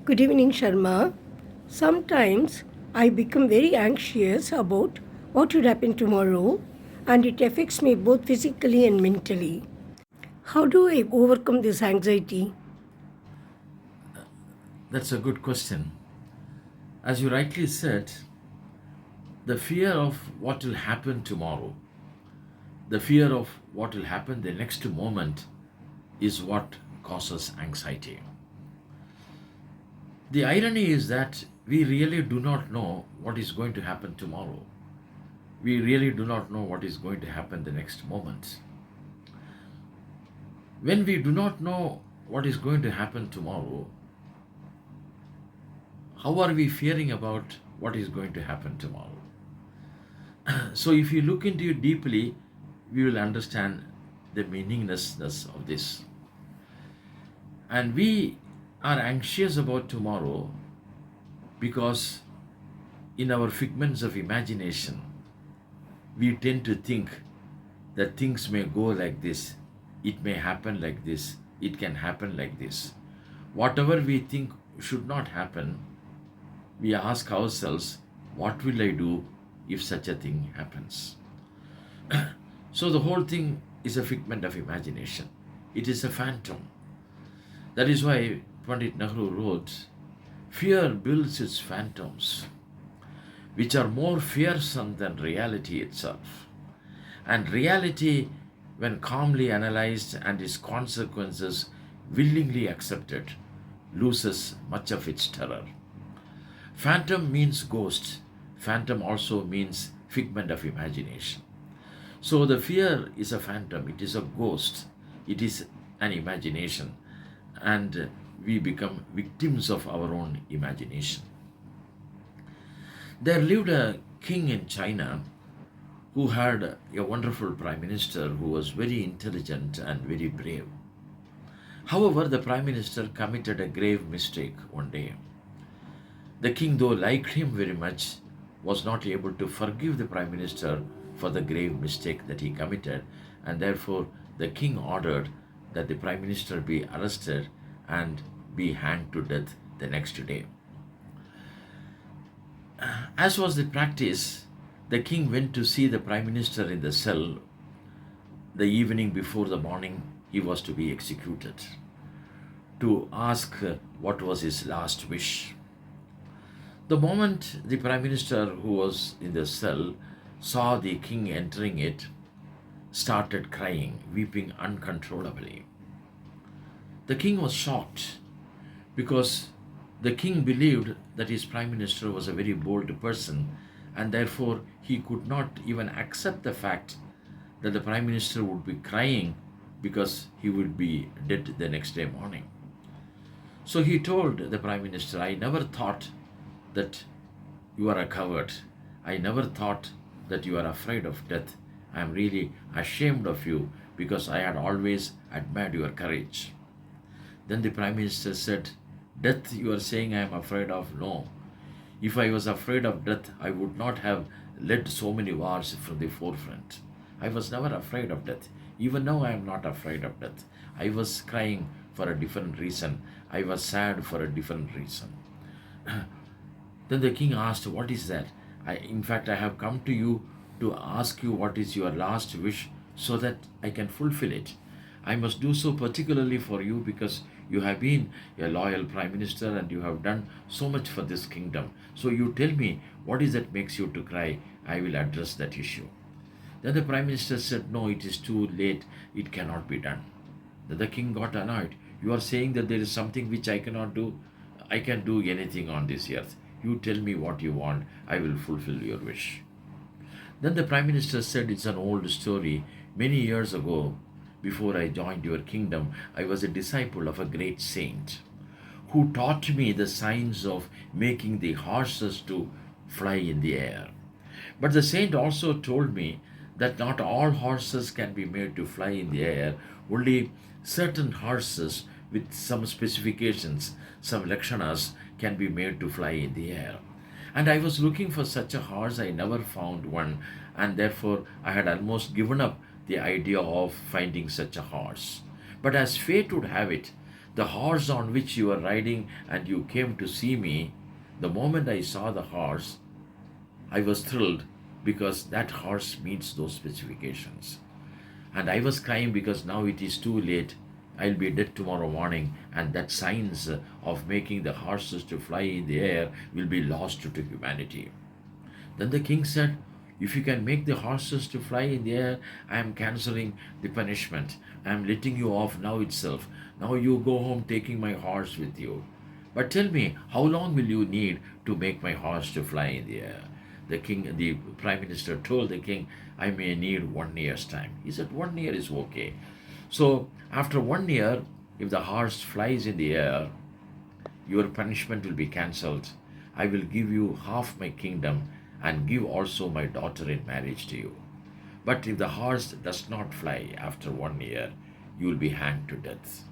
Good evening, Sharma. Sometimes I become very anxious about what would happen tomorrow, and it affects me both physically and mentally. How do I overcome this anxiety? That's a good question. As you rightly said, the fear of what will happen tomorrow, the fear of what will happen the next moment is what causes anxiety. The irony is that we really do not know what is going to happen tomorrow. We really do not know what is going to happen the next moment. When we do not know what is going to happen tomorrow, how are we fearing about what is going to happen tomorrow? So, if you look into it deeply, we will understand the meaninglessness of this. And we are anxious about tomorrow because, in our figments of imagination, we tend to think that things may go like this, it may happen like this, it can happen like this. Whatever we think should not happen, we ask ourselves, what will I do if such a thing happens? So the whole thing is a figment of imagination. It is a phantom. That is why Pandit Nehru wrote, fear builds its phantoms, which are more fearsome than reality itself. And reality, when calmly analyzed and its consequences willingly accepted, loses much of its terror. Phantom means ghost. Phantom also means figment of imagination. So the fear is a phantom, it is a ghost, it is an imagination, and we become victims of our own imagination. There lived a king in China who had a wonderful prime minister who was very intelligent and very brave. However, the prime minister committed a grave mistake one day. The king, though liked him very much, was not able to forgive the prime minister for the grave mistake that he committed, and therefore the king ordered that the prime minister be arrested and be hanged to death the next day. As was the practice, the king went to see the prime minister in the cell the evening before the morning he was to be executed to ask what was his last wish. The moment the prime minister who was in the cell saw the king entering it, started crying, weeping uncontrollably. The king was shocked because the king believed that his prime minister was a very bold person, and therefore he could not even accept the fact that the prime minister would be crying because he would be dead the next day morning. So he told the prime minister, I never thought that you are a coward. I never thought that you are afraid of death. I am really ashamed of you because I had always admired your courage. Then the prime minister said, death you are saying I am afraid of? No. If I was afraid of death, I would not have led so many wars from the forefront. I was never afraid of death. Even now I am not afraid of death. I was crying for a different reason. I was sad for a different reason. Then the king asked, what is that? In fact, I have come to you to ask you what is your last wish so that I can fulfill it. I must do so particularly for you because you have been a loyal prime minister and you have done so much for this kingdom. So you tell me, what is that makes you to cry? I will address that issue. Then the prime minister said, no, it is too late. It cannot be done. Then the king got annoyed. You are saying that there is something which I cannot do. I can do anything on this earth. You tell me what you want. I will fulfill your wish. Then the prime minister said, it's an old story. Many years ago, before I joined your kingdom, I was a disciple of a great saint who taught me the science of making the horses to fly in the air. But the saint also told me that not all horses can be made to fly in the air, only certain horses with some specifications, some lakshanas, can be made to fly in the air. And I was looking for such a horse, I never found one, and therefore I had almost given up the idea of finding such a horse. But as fate would have it, The horse on which you were riding and you came to see me, the moment I saw the horse, I was thrilled because that horse meets those specifications. And I was crying because now it is too late. I'll be dead tomorrow morning, and that science of making the horses to fly in the air will be lost to humanity. Then the king said, if you can make the horses to fly in the air, I am cancelling the punishment. I am letting you off now itself. Now you go home taking my horse with you. But tell me, how long will you need to make my horse to fly in the air? The prime minister told the king, I may need 1 year's time. He said, 1 year is okay. So after 1 year, if the horse flies in the air, your punishment will be cancelled. I will give you half my kingdom and give also my daughter in marriage to you. But if the horse does not fly after 1 year, you will be hanged to death.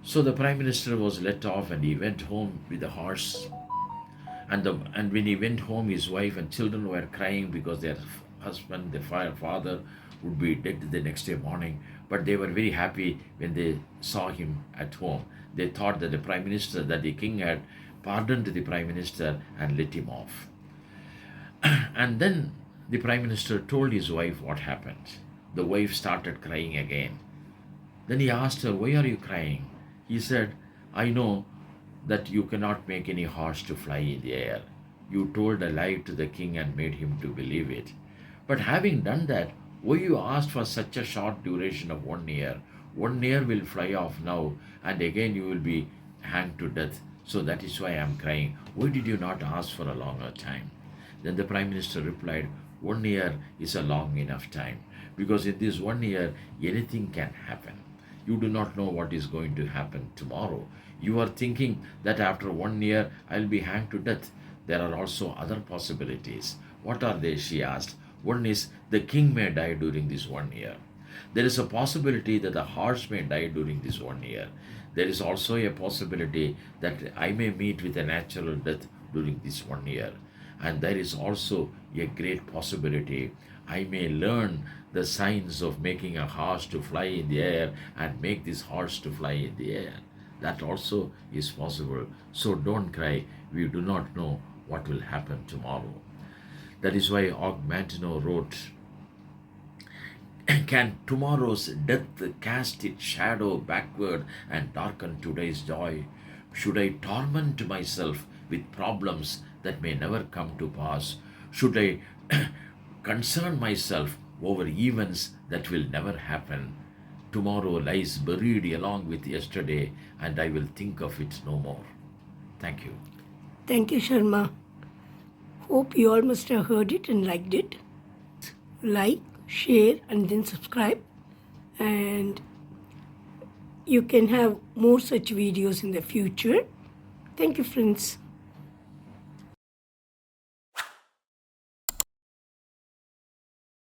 So the prime minister was let off and he went home with the horse. And when he went home, his wife and children were crying because their husband, their father, would be dead the next day morning. But they were very happy when they saw him at home. They thought that the king had pardoned the prime minister and let him off. And then the prime minister told his wife what happened. The wife started crying again. Then he asked her, why are you crying? He said, I know that you cannot make any horse to fly in the air. You told a lie to the king and made him to believe it. But having done that, why you asked for such a short duration of 1 year? 1 year will fly off now, and again you will be hanged to death. So that is why I am crying. Why did you not ask for a longer time? Then the prime minister replied, 1 year is a long enough time, because in this 1 year anything can happen. You do not know what is going to happen tomorrow. You are thinking that after 1 year I'll be hanged to death. There are also other possibilities. What are they? She asked. One is the king may die during this 1 year. There is a possibility that the horse may die during this 1 year. There is also a possibility that I may meet with a natural death during this 1 year. And there is also a great possibility I may learn the science of making a horse to fly in the air and make this horse to fly in the air. That also is possible. So don't cry. We do not know what will happen tomorrow. That is why Augmentino wrote, can tomorrow's death cast its shadow backward and darken today's joy? Should I torment myself with problems that may never come to pass? Should I concern myself over events that will never happen? Tomorrow lies buried along with yesterday, and I will think of it no more. Thank you. Thank you, Sharma. Hope you all must have heard it and liked it. Like, share, and then subscribe. And you can have more such videos in the future. Thank you, friends.